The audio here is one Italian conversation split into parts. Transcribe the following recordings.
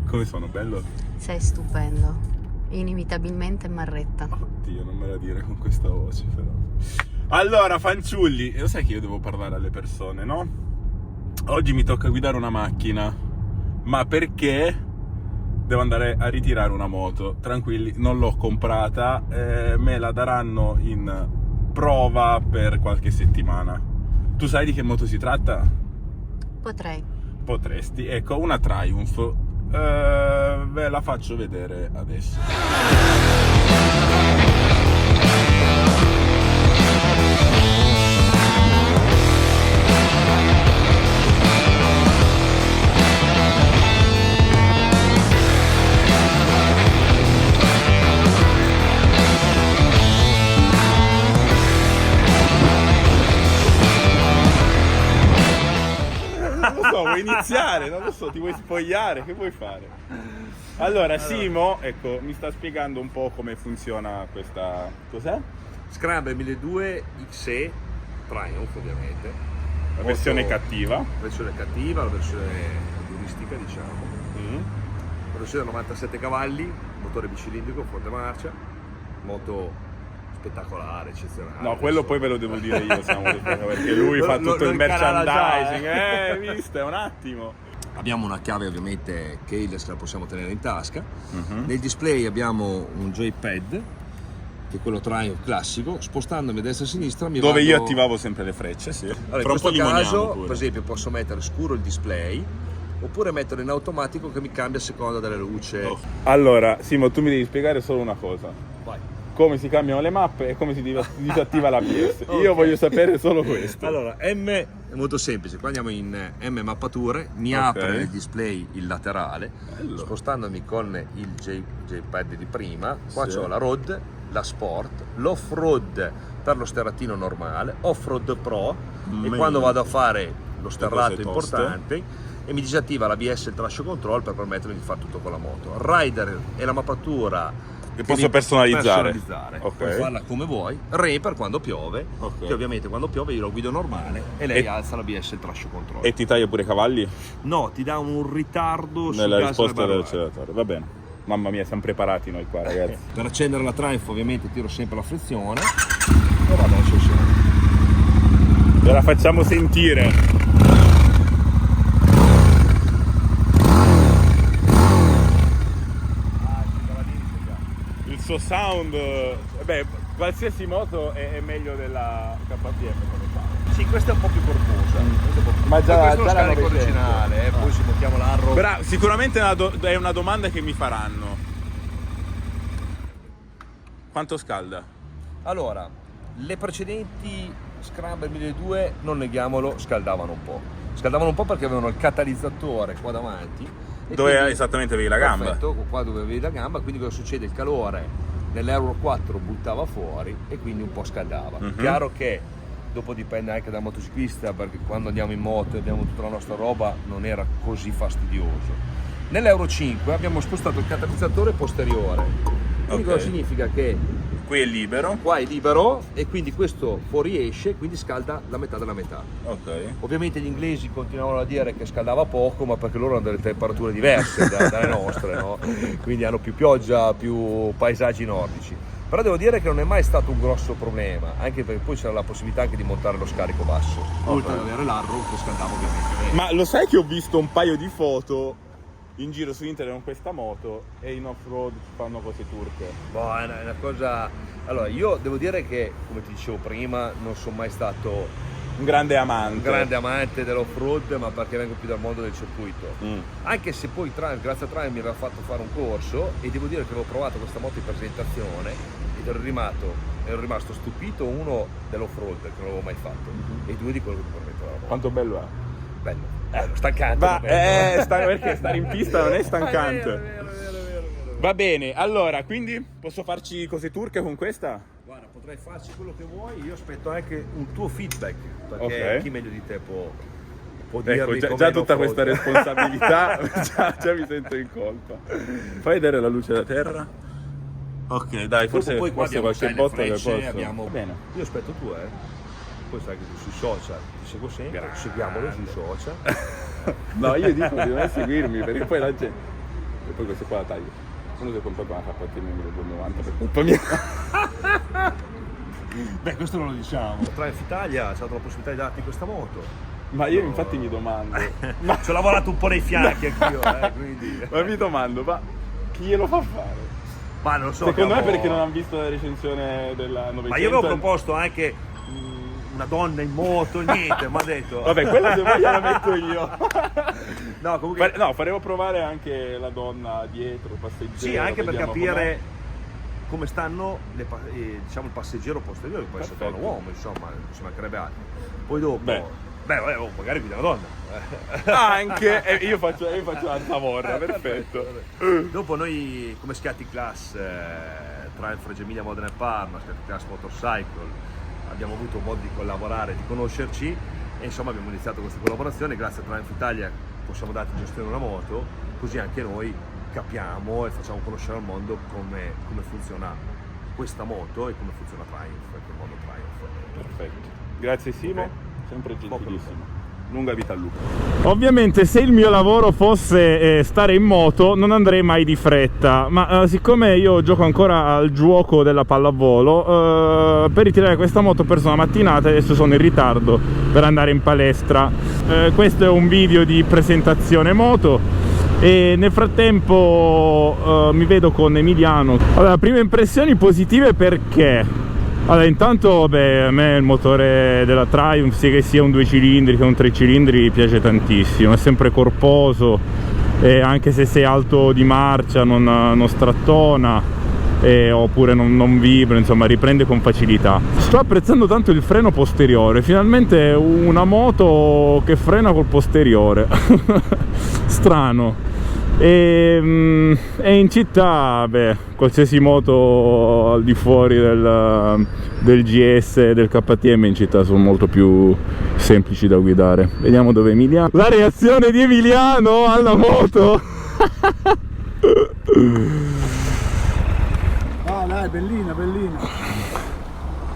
Come sono? Bello? Sei stupendo, inimitabilmente marretta. Oddio, non me la dire con questa voce però. Allora, fanciulli, lo sai che io devo parlare alle persone, no? Oggi mi tocca guidare una macchina, ma perché devo andare a ritirare una moto. Tranquilli, non l'ho comprata, me la daranno in prova per qualche settimana. Tu sai di che moto si tratta? Potrei. Potresti. Ecco, una Triumph. Ve la faccio vedere adesso. Vuoi iniziare? Non lo so, ti vuoi spogliare? Che vuoi fare? Allora, Simo, ecco, mi sta spiegando un po' come funziona questa... Cos'è? Scrambler 1200 XE Triumph, ovviamente. La versione cattiva. La versione cattiva, la versione turistica, diciamo. La versione da 97 cavalli, motore bicilindrico, forte marcia, moto spettacolare, eccezionale. No, quello poi ve lo devo dire io, perché lui fa tutto il merchandising. Visto, è un attimo. Abbiamo una chiave ovviamente keyless che la possiamo tenere in tasca. Nel display abbiamo un joypad, che è quello Triumph classico. Spostandomi a destra e a sinistra dove io attivavo sempre le frecce, sì. Allora, in questo caso, per esempio, posso mettere scuro il display oppure metterlo in automatico che mi cambia a seconda delle luci. Allora, Simo, tu mi devi spiegare solo una cosa. Vai. Come si cambiano le mappe e come si disattiva l'ABS. Okay. Io voglio sapere solo questo. Allora, M è molto semplice. Qua andiamo in M mappature, mi apre il display il laterale. Bello. Spostandomi con il J-pad di prima, qua c'ho la road, la sport, l'off-road per lo sterrattino normale, off-road pro, e quando vado a fare lo sterrato importante e mi disattiva l'ABS e il traction control per permettermi di fare tutto con la moto. Rider e la mappatura che posso personalizzare. Puoi farla come vuoi. Re per quando piove, che ovviamente quando piove io lo guido normale e lei alza l'ABS e il traction control. E ti taglia pure i cavalli? No, ti dà un ritardo nella risposta dell'acceleratore. Va bene. Mamma mia, siamo preparati noi qua, ragazzi. Per accendere la Triumph ovviamente tiro sempre la frizione e vado a sessione. Ve la facciamo sentire. Il suo sound, qualsiasi moto è meglio della KTM come fa. Sì, questa è un po' più corposa. Ma già lo scarico originale, poi si montiamo l'Arrow. Bravo, sicuramente è una domanda che mi faranno. Quanto scalda? Allora, le precedenti Scrambler 1200, non neghiamolo, scaldavano un po'. Scaldavano un po' perché avevano il catalizzatore qua davanti. Dove esattamente avevi la gamba? Perfetto, qua dove avevi la gamba, quindi cosa succede? Il calore nell'Euro 4 buttava fuori e quindi un po' scaldava. Chiaro che dopo dipende anche dal motociclista, perché quando andiamo in moto e abbiamo tutta la nostra roba non era così fastidioso. Nell'Euro 5 abbiamo spostato il catalizzatore posteriore, quindi cosa significa che qui è libero, qua è libero e quindi questo fuoriesce, quindi scalda la metà della metà. Ovviamente gli inglesi continuavano a dire che scaldava poco, ma perché loro hanno delle temperature diverse dalle nostre, no? Quindi hanno più pioggia, più paesaggi nordici. Però devo dire che non è mai stato un grosso problema, anche perché poi c'era la possibilità anche di montare lo scarico basso, oltre ad avere l'Arrow che scaldava ovviamente. Ma lo sai che ho visto un paio di foto in giro su internet con questa moto e in off-road fanno cose turche? Boh, è una cosa... Allora, io devo dire che, come ti dicevo prima, non sono mai stato un grande amante dell'off-road, ma perché vengo più dal mondo del circuito. Anche se poi grazie a Triumph mi aveva fatto fare un corso e devo dire che avevo provato questa moto in presentazione ed ero rimasto stupito, uno dell'off-road che non l'avevo mai fatto e due di quello che mi permetteva la moto. Quanto bello è? Bello, stancante. Perché stare in pista non è stancante. Vero. Va bene, allora, quindi posso farci cose turche con questa? Guarda, potrai farci quello che vuoi, io aspetto anche un tuo feedback, perché chi meglio di te può dirmi già tutta questa responsabilità, già mi sento in colpa. Fai vedere la luce da terra. Ok, dai, forse qualche botta che posso. Va bene. Io aspetto tu, poi sai che sui social ti seguo sempre, seguiamolo sui social. No, io dico di non seguirmi perché poi la gente... E poi queste qua la taglio. Uno si è comprato una KTM 1290 per colpa mia. Beh, questo non lo diciamo. Triumph Italia ci ha dato la possibilità di darti questa moto. Ma io infatti mi domando. Ci ho lavorato un po' nei fianchi anch'io, quindi. Ma mi domando, ma chi glielo fa fare? Ma non lo so. Secondo me perché non hanno visto la recensione della 900. Ma io avevo proposto anche una donna in moto, niente, mi ha detto. Vabbè, quella se vuoi la metto io. No, comunque. No, faremo provare anche la donna dietro, passeggero. Sì, anche per vediamo capire come stanno diciamo il passeggero posteriore, che può essere Perfetto. un uomo, insomma, ci mancherebbe altro. Poi dopo. Beh. Magari guida una donna. Anche io faccio la zavorra, perfetto. Dopo noi come Scatti Class, Triumph Reggio Emilia Modena e Parma, Scatti Class Motorcycle, abbiamo avuto modo di collaborare, di conoscerci e insomma abbiamo iniziato questa collaborazione. Grazie a Triumph Italia possiamo darti in gestione una moto, così anche noi capiamo e facciamo conoscere al mondo come funziona questa moto e come funziona Triumph, il mondo Triumph. Perfetto. Grazie Simo, sempre gentilissimo. Lunga vita al lupo. Ovviamente se il mio lavoro fosse stare in moto non andrei mai di fretta, ma siccome io gioco ancora al gioco della pallavolo, per ritirare questa moto ho perso una mattinata e adesso sono in ritardo per andare in palestra. Questo è un video di presentazione moto e nel frattempo mi vedo con Emiliano. Allora, prime impressioni positive perché? Allora, intanto vabbè, a me il motore della Triumph, sia che sia un 2 cilindri che un 3 cilindri, piace tantissimo, è sempre corposo e anche se sei alto di marcia non strattona oppure non vibra, insomma riprende con facilità. Sto apprezzando tanto il freno posteriore, finalmente una moto che frena col posteriore, strano. E in città, beh, qualsiasi moto al di fuori del GS e del KTM in città sono molto più semplici da guidare. Vediamo dove Emiliano. La reazione di Emiliano alla moto. No, dai, bellina, bellina.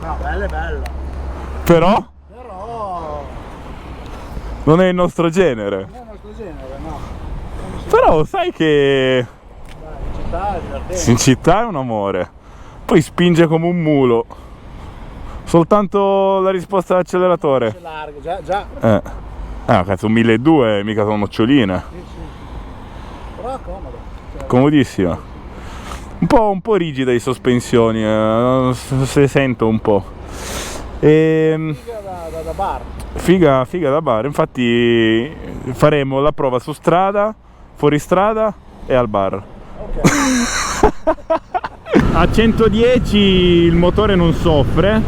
No, bella è bella. Però Però non è il nostro genere. non è il nostro genere, no. Però sai che Dai, in città è divertente. in città è un amore. Poi spinge come un mulo. Soltanto la risposta all'acceleratore. Largo, già. Cazzo, un 1200, mica sono noccioline. Sì, sì. Però è comodo. Cioè, Comodissima. Un po' rigida di sospensioni, se sento un po'. figa da bar. Figa da bar, infatti faremo la prova su strada, fuori strada e al bar. Ok. A 110 il motore non soffre,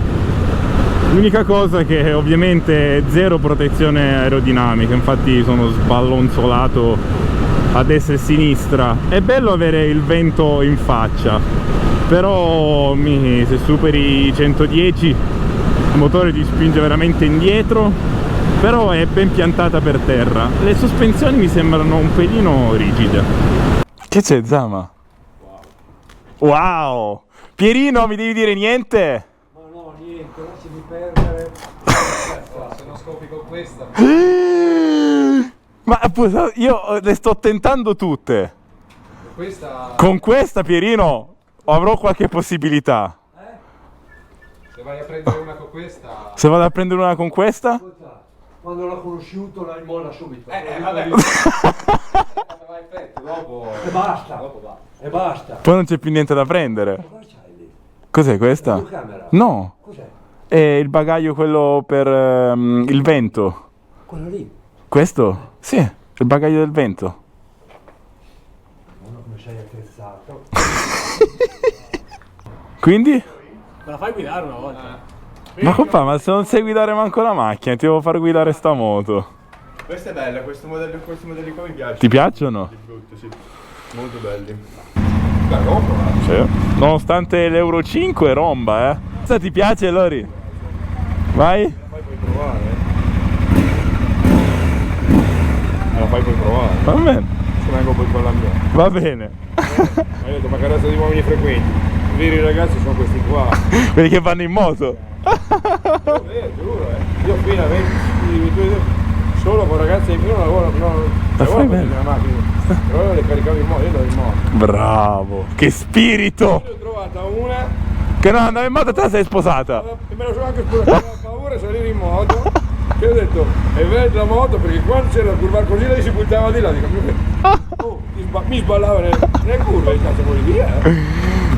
l'unica cosa è che ovviamente è zero protezione aerodinamica, infatti sono sballonzolato a destra e a sinistra. È bello avere il vento in faccia, però se superi i 110 il motore ti spinge veramente indietro, però è ben piantata per terra. Le sospensioni mi sembrano un pelino rigide. Che c'è, Zama? Wow! Pierino, mi devi dire niente? Ma no, niente, lasciami perdere. Se non scopi con questa. Ma io le sto tentando tutte. Questa. Con questa, Pierino, avrò qualche possibilità. Se vai a prendere una con questa. Se vado a prendere una con questa? Quando l'ho conosciuto la molla subito. Vabbè. Vai petto, dopo. E basta. E basta. Poi non c'è più niente da prendere. Cosa c'hai lì? Cos'è questa? La camera. No, Cos'è? è il bagaglio quello per il vento. Quello lì. Questo? Sì, il bagaglio del vento. Non come sei attrezzato. Quindi? Me la fai guidare una volta? Ma papà, ma se non sai guidare manco la macchina, ti devo far guidare sta moto. Questa è bella, questi modelli qua mi piacciono. Ti piacciono? Di brutto, sì. Molto belli. Da roba. Sì. Nonostante l'Euro 5 romba, eh. Cosa ti piace, Lori? Vai? Poi puoi provare. La fai puoi provare. Va bene. Se vengo poi con la mia. Va bene. Ho detto, ma carrozza di uomini frequenti. I veri ragazzi sono questi qua. Quelli che vanno in moto. Giuro, Io fino a 20 solo con ragazze, io non lavoro, fai bene. nella macchina, però le caricavo in moto, io andavo in moto. Bravo, che spirito! Ne ho trovata una, Che non andava in moto, te la sei sposata. e me la sono anche spostata, avevo paura di salire in moto, che ho detto, è verde la moto, perché quando c'era la curva così lei si buttava di là, dico, mi sballava nelle curve, cazzo vuoi via?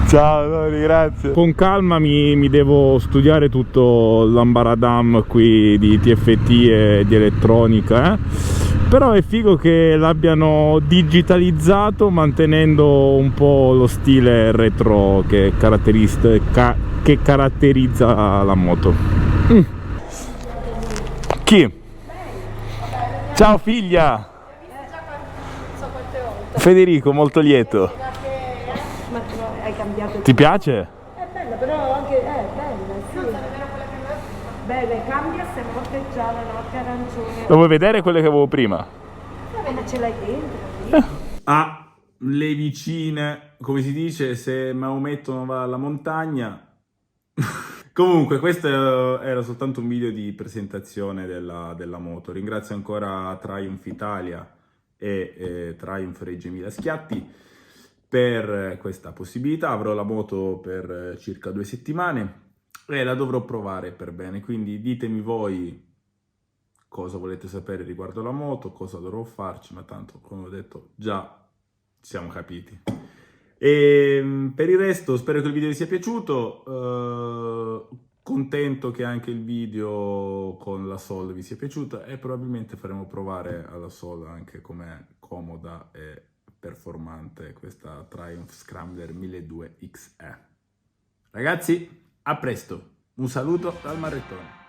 Ciao, Dori, grazie. Con calma mi devo studiare tutto l'ambaradam qui di TFT e di elettronica, però è figo che l'abbiano digitalizzato mantenendo un po' lo stile retro che caratterizza la moto. Chi? Ciao figlia! Federico, molto lieto. Ma hai cambiato? Ti piace? È bella, però anche bella, sì. Bella, cambia se notte gialla, notte arancione. Lo vuoi vedere quelle che avevo prima? Ma ce l'hai dentro? Ah, le vicine, come si dice, se Maometto non va alla montagna. Comunque, questo era soltanto un video di presentazione della moto. Ringrazio ancora Triumph Italia e Triumph Reggio Emilia Schiatti per questa possibilità. Avrò la moto per circa 2 settimane e la dovrò provare per bene, quindi ditemi voi cosa volete sapere riguardo la moto, cosa dovrò farci, ma tanto, come ho detto, già ci siamo capiti. E per il resto spero che il video vi sia piaciuto, contento che anche il video con la Sol vi sia piaciuta e probabilmente faremo provare alla Sol anche com'è comoda e performante questa Triumph Scrambler 1200 XE. Ragazzi, a presto, un saluto dal Marrettone.